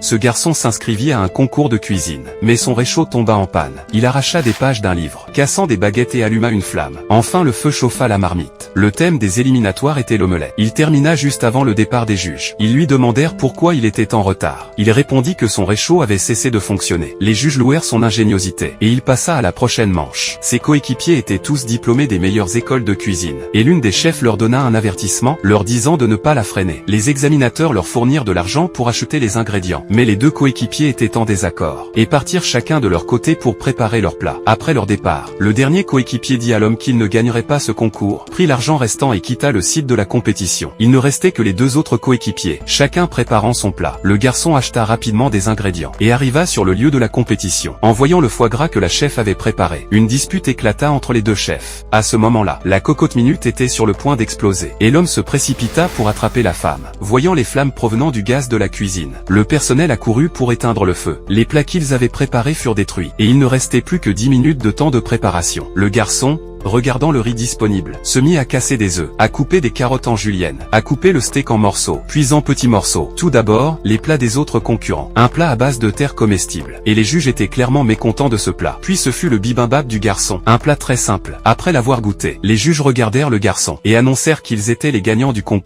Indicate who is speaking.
Speaker 1: Ce garçon s'inscrivit à un concours de cuisine. Mais son réchaud tomba en panne. Il arracha des pages d'un livre, cassant des baguettes et alluma une flamme. Enfin le feu chauffa la marmite. Le thème des éliminatoires était l'omelette. Il termina juste avant le départ des juges. Ils lui demandèrent pourquoi il était en retard. Il répondit que son réchaud avait cessé de fonctionner. Les juges louèrent son ingéniosité, et il passa à la prochaine manche. Ses coéquipiers étaient tous diplômés des meilleures écoles de cuisine, et l'une des chefs leur donna un avertissement, leur disant de ne pas la freiner. Les examinateurs leur fournirent de l'argent pour acheter les ingrédients, mais les deux coéquipiers étaient en désaccord, et partirent chacun de leur côté pour préparer leur plat. Après leur départ, le dernier coéquipier dit à l'homme qu'il ne gagnerait pas ce concours, prit l'argent restant et quitta le site de la compétition. Il ne restait que les deux autres coéquipiers, chacun préparant son plat. Le garçon acheta rapidement des ingrédients, et arriva sur le lieu de la compétition. En voyant le foie gras que la chef avait préparé, une dispute éclata entre les deux chefs. À ce moment-là, la cocotte minute était sur le point d'exploser, et l'homme se précipita pour attraper la femme. Voyant les flammes provenant du gaz de la cuisine, le personnel accourut pour éteindre le feu. Les plats qu'ils avaient préparés furent détruits, et il ne restait plus que 10 minutes de temps de préparation. Le garçon, regardant le riz disponible, se mit à casser des œufs, à couper des carottes en julienne, à couper le steak en morceaux, puis en petits morceaux. Tout d'abord, les plats des autres concurrents. Un plat à base de terre comestible. Et les juges étaient clairement mécontents de ce plat. Puis ce fut le bibimbap du garçon. Un plat très simple. Après l'avoir goûté, les juges regardèrent le garçon, et annoncèrent qu'ils étaient les gagnants du concours.